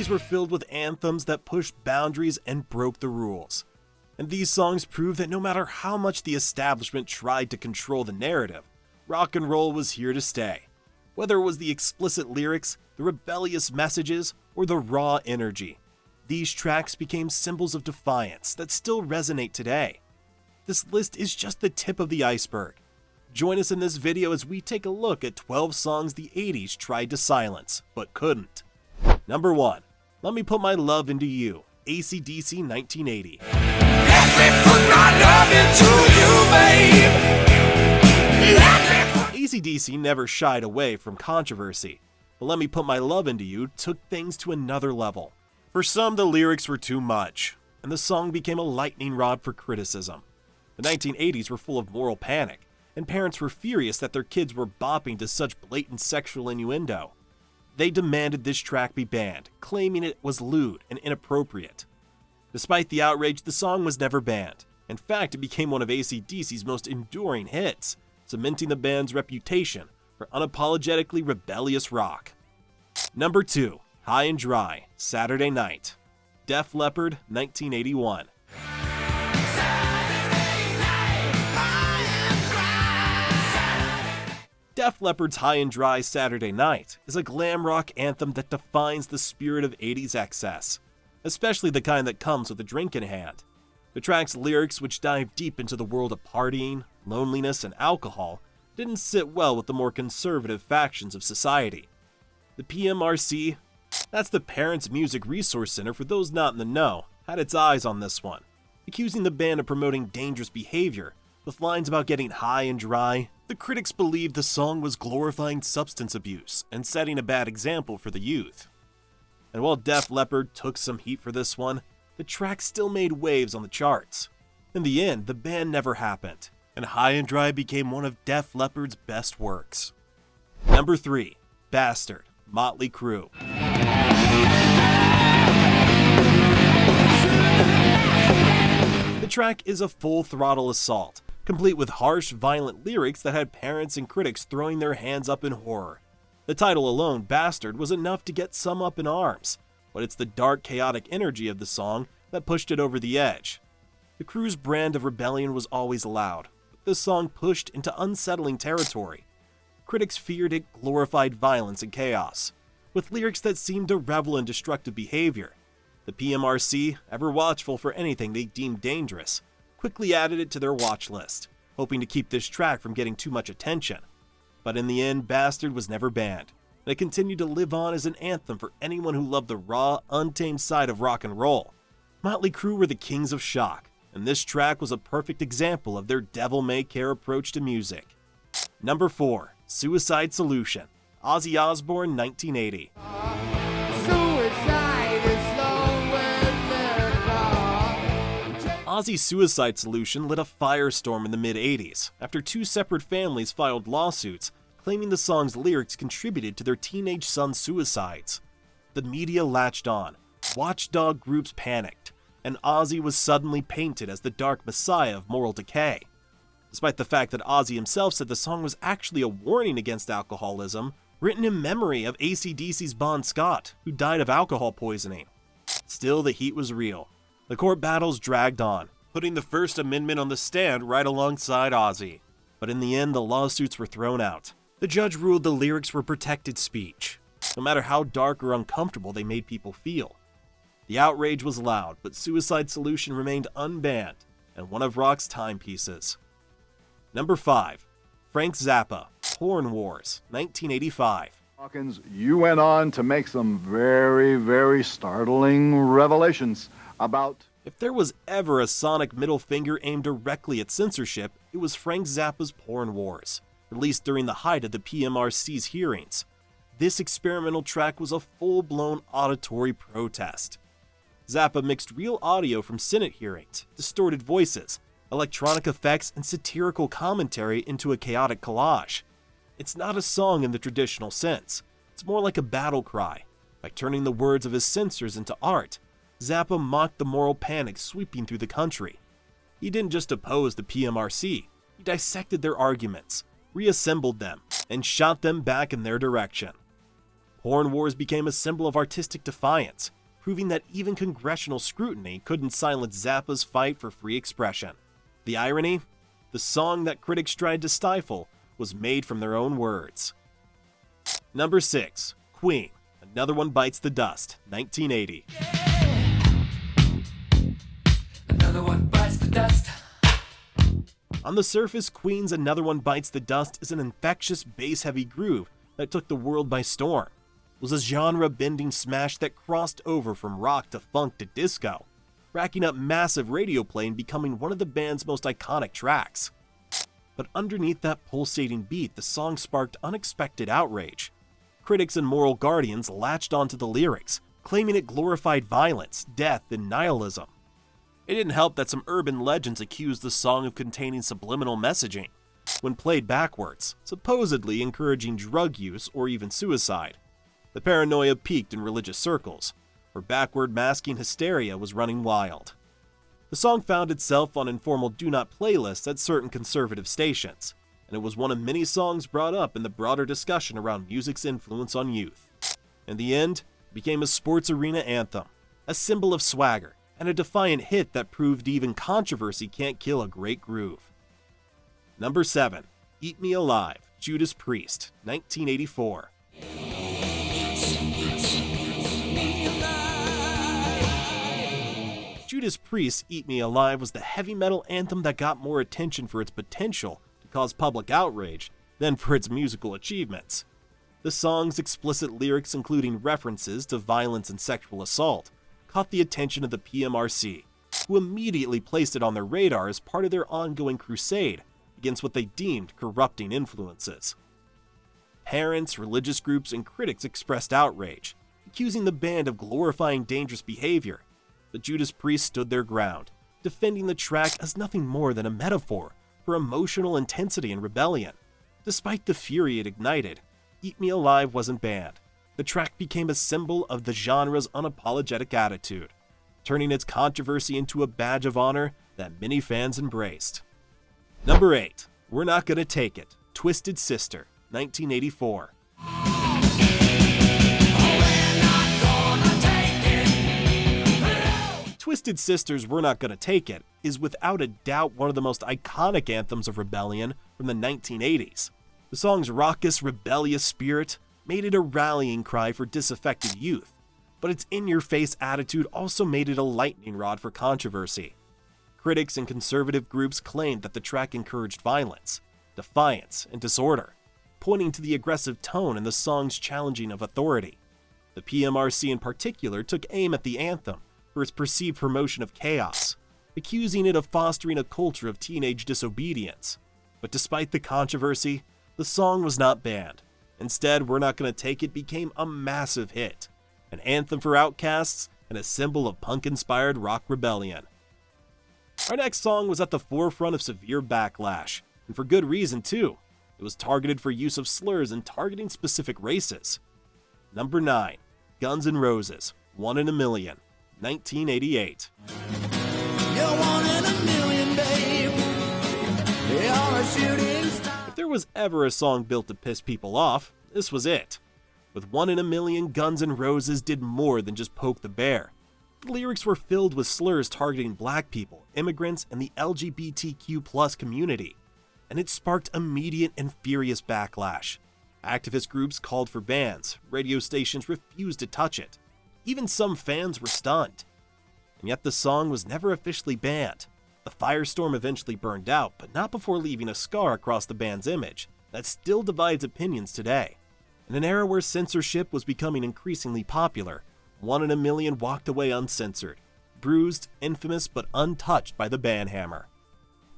80s were filled with anthems that pushed boundaries and broke the rules. And these songs prove that no matter how much the establishment tried to control the narrative, rock and roll was here to stay. Whether it was the explicit lyrics, the rebellious messages, or the raw energy, these tracks became symbols of defiance that still resonate today. This list is just the tip of the iceberg. Join us in this video as we take a look at 12 songs the 80s tried to silence, but couldn't. Number 1. Let Me Put My Love Into You, AC/DC 1980. Let me put my love into you, babe. AC/DC never shied away from controversy, but Let Me Put My Love Into You took things to another level. For some, the lyrics were too much, and the song became a lightning rod for criticism. The 1980s were full of moral panic, and parents were furious that their kids were bopping to such blatant sexual innuendo. They demanded this track be banned, claiming it was lewd and inappropriate. Despite the outrage, the song was never banned. In fact, it became one of AC/DC's most enduring hits, cementing the band's reputation for unapologetically rebellious rock. Number 2. High and Dry, Saturday Night, Def Leppard, 1981. Def Leppard's High and Dry Saturday Night is a glam rock anthem that defines the spirit of 80s excess, especially the kind that comes with a drink in hand. The track's lyrics, which dive deep into the world of partying, loneliness, and alcohol, didn't sit well with the more conservative factions of society. The PMRC, that's the Parents Music Resource Center for those not in the know, had its eyes on this one, accusing the band of promoting dangerous behavior with lines about getting high and dry. The critics believed the song was glorifying substance abuse and setting a bad example for the youth. And while Def Leppard took some heat for this one, the track still made waves on the charts. In the end, the ban never happened, and High and Dry became one of Def Leppard's best works. Number 3. Bastard, Mötley Crüe. The track is a full-throttle assault, complete with harsh, violent lyrics that had parents and critics throwing their hands up in horror. The title alone, Bastard, was enough to get some up in arms, but it's the dark, chaotic energy of the song that pushed it over the edge. The Crüe's brand of rebellion was always loud, but this song pushed into unsettling territory. Critics feared it glorified violence and chaos, with lyrics that seemed to revel in destructive behavior. The PMRC, ever watchful for anything they deemed dangerous, quickly added it to their watch list, hoping to keep this track from getting too much attention. But in the end, Bastard was never banned, and it continued to live on as an anthem for anyone who loved the raw, untamed side of rock and roll. Mötley Crüe were the kings of shock, and this track was a perfect example of their devil-may-care approach to music. Number 4. Suicide Solution, Ozzy Osbourne, 1980. Ozzy's Suicide Solution lit a firestorm in the mid-80s after two separate families filed lawsuits claiming the song's lyrics contributed to their teenage son's suicides. The media latched on, watchdog groups panicked, and Ozzy was suddenly painted as the dark messiah of moral decay. Despite the fact that Ozzy himself said the song was actually a warning against alcoholism, written in memory of AC/DC's Bon Scott, who died of alcohol poisoning. Still, the heat was real. The court battles dragged on, putting the First Amendment on the stand right alongside Ozzy. But in the end, the lawsuits were thrown out. The judge ruled the lyrics were protected speech, no matter how dark or uncomfortable they made people feel. The outrage was loud, but Suicide Solution remained unbanned and one of rock's timepieces. Number 5. Frank Zappa, Porn Wars, 1985. Hawkins, you went on to make some very, very startling revelations about... If there was ever a sonic middle finger aimed directly at censorship, it was Frank Zappa's Porn Wars, released during the height of the PMRC's hearings. This experimental track was a full-blown auditory protest. Zappa mixed real audio from Senate hearings, distorted voices, electronic effects, and satirical commentary into a chaotic collage. It's not a song in the traditional sense. It's more like a battle cry. By turning the words of his censors into art, Zappa mocked the moral panic sweeping through the country. He didn't just oppose the PMRC, he dissected their arguments, reassembled them, and shot them back in their direction. Porn Wars became a symbol of artistic defiance, proving that even congressional scrutiny couldn't silence Zappa's fight for free expression. The irony? The song that critics tried to stifle was made from their own words. Number 6. Queen, Another One Bites the Dust, 1980. Another one bites the dust. On the surface, Queen's Another One Bites the Dust is an infectious bass-heavy groove that took the world by storm. It was a genre-bending smash that crossed over from rock to funk to disco, racking up massive radio play and becoming one of the band's most iconic tracks. But underneath that pulsating beat, the song sparked unexpected outrage. Critics and moral guardians latched onto the lyrics, claiming it glorified violence, death, and nihilism. It didn't help that some urban legends accused the song of containing subliminal messaging, when played backwards, supposedly encouraging drug use or even suicide. The paranoia peaked in religious circles, where backward masking hysteria was running wild. The song found itself on informal do-not playlists at certain conservative stations, and it was one of many songs brought up in the broader discussion around music's influence on youth. In the end, it became a sports arena anthem, a symbol of swagger, and a defiant hit that proved even controversy can't kill a great groove. Number 7. Eat Me Alive, Judas Priest, 1984. Judas Priest's Eat Me Alive was the heavy metal anthem that got more attention for its potential to cause public outrage than for its musical achievements. The song's explicit lyrics, including references to violence and sexual assault, caught the attention of the PMRC, who immediately placed it on their radar as part of their ongoing crusade against what they deemed corrupting influences. Parents, religious groups, and critics expressed outrage, accusing the band of glorifying dangerous behavior. The Judas Priest stood their ground, defending the track as nothing more than a metaphor for emotional intensity and rebellion. Despite the fury it ignited, Eat Me Alive wasn't banned. The track became a symbol of the genre's unapologetic attitude, turning its controversy into a badge of honor that many fans embraced. Number 8. We're Not Gonna Take It, Twisted Sister, 1984. Twisted Sister's We're Not Gonna Take It is without a doubt one of the most iconic anthems of rebellion from the 1980s. The song's raucous, rebellious spirit made it a rallying cry for disaffected youth, but its in-your-face attitude also made it a lightning rod for controversy. Critics and conservative groups claimed that the track encouraged violence, defiance, and disorder, pointing to the aggressive tone in the song's challenging of authority. The PMRC in particular took aim at the anthem for its perceived promotion of chaos, accusing it of fostering a culture of teenage disobedience. But despite the controversy, the song was not banned. Instead, We're Not Gonna Take It became a massive hit, an anthem for outcasts and a symbol of punk-inspired rock rebellion. Our next song was at the forefront of severe backlash, and for good reason too. It was targeted for use of slurs and targeting specific races. Number 9. Guns N' Roses, One in a Million, 1988. You're one in a million, babe. You're a shooting star. If there was ever a song built to piss people off, this was it. With One in a Million, Guns N' Roses did more than just poke the bear. The lyrics were filled with slurs targeting black people, immigrants, and the LGBTQ+ community, and it sparked immediate and furious backlash. Activist groups called for bans, radio stations refused to touch it. Even some fans were stunned. And yet the song was never officially banned. The firestorm eventually burned out, but not before leaving a scar across the band's image that still divides opinions today. In an era where censorship was becoming increasingly popular, One in a Million walked away uncensored, bruised, infamous, but untouched by the ban hammer.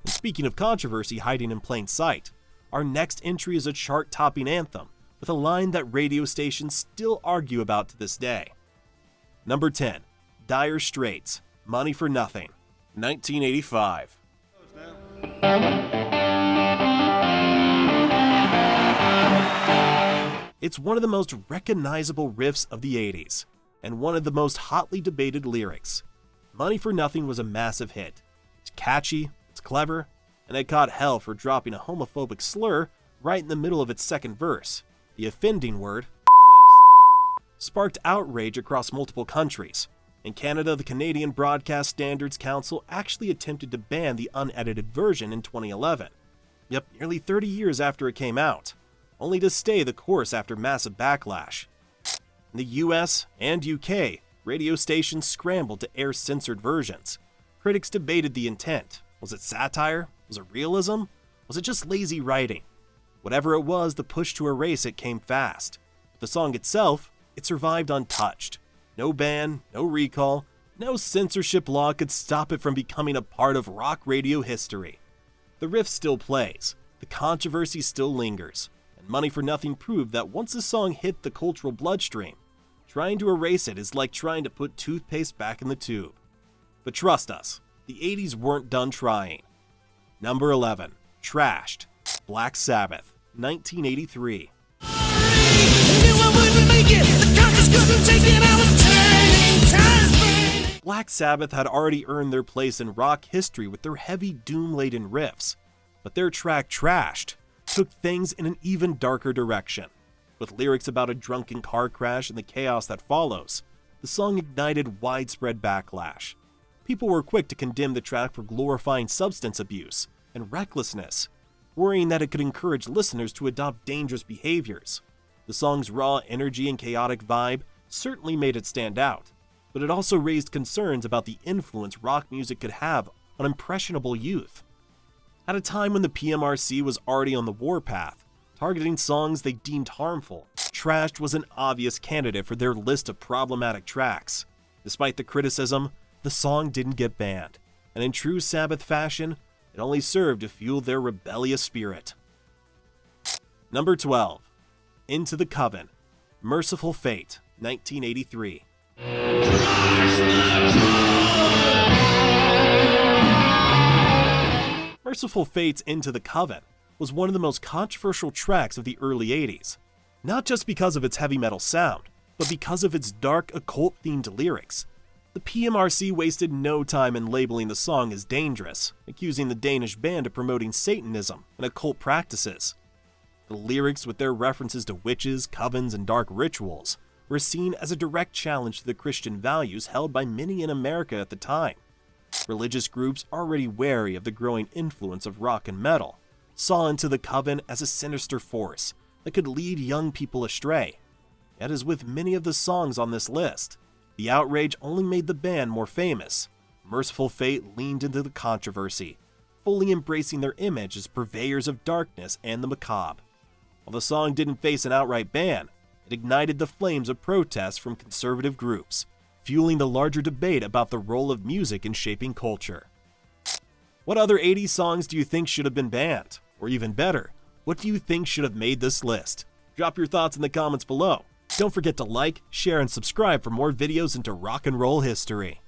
And speaking of controversy hiding in plain sight, our next entry is a chart-topping anthem with a line that radio stations still argue about to this day. Number 10. Dire Straits, Money for Nothing, 1985. It's one of the most recognizable riffs of the 80s, and one of the most hotly debated lyrics. Money for Nothing was a massive hit. It's catchy, it's clever, and it caught hell for dropping a homophobic slur right in the middle of its second verse. The offending word sparked outrage across multiple countries, In Canada, the Canadian Broadcast Standards Council actually attempted to ban the unedited version in 2011. Yep, nearly 30 years after it came out, only to stay the course after massive backlash. In the US and UK, radio stations scrambled to air censored versions. Critics debated the intent. Was it satire? Was it realism? Was it just lazy writing? Whatever it was, the push to erase it came fast. The song itself, it survived untouched. No ban, no recall, no censorship law could stop it from becoming a part of rock radio history. The riff still plays, the controversy still lingers, and Money for Nothing proved that once a song hit the cultural bloodstream, trying to erase it is like trying to put toothpaste back in the tube. But trust us, the 80s weren't done trying. Number 11, Trashed, Black Sabbath, 1983. Black Sabbath had already earned their place in rock history with their heavy doom-laden riffs, but their track Trashed took things in an even darker direction. With lyrics about a drunken car crash and the chaos that follows, the song ignited widespread backlash. People were quick to condemn the track for glorifying substance abuse and recklessness, worrying that it could encourage listeners to adopt dangerous behaviors. The song's raw energy and chaotic vibe certainly made it stand out, but it also raised concerns about the influence rock music could have on impressionable youth. At a time when the PMRC was already on the warpath, targeting songs they deemed harmful, Trashed was an obvious candidate for their list of problematic tracks. Despite the criticism, the song didn't get banned, and in true Sabbath fashion, it only served to fuel their rebellious spirit. Number 12, Into the Coven, Mercyful Fate, 1983. Mercyful Fate's Into the Coven was one of the most controversial tracks of the early 80s, not just because of its heavy metal sound, but because of its dark occult-themed lyrics. The PMRC wasted no time in labeling the song as dangerous, accusing the Danish band of promoting Satanism and occult practices. The lyrics, with their references to witches, covens, and dark rituals, were seen as a direct challenge to the Christian values held by many in America at the time. Religious groups already wary of the growing influence of rock and metal saw Into the Coven as a sinister force that could lead young people astray. Yet, as with many of the songs on this list, the outrage only made the band more famous. Mercyful Fate leaned into the controversy, fully embracing their image as purveyors of darkness and the macabre. While the song didn't face an outright ban, it ignited the flames of protest from conservative groups, fueling the larger debate about the role of music in shaping culture. What other 80s songs do you think should have been banned? Or even better, what do you think should have made this list? Drop your thoughts in the comments below. Don't forget to like, share, and subscribe for more videos into rock and roll history.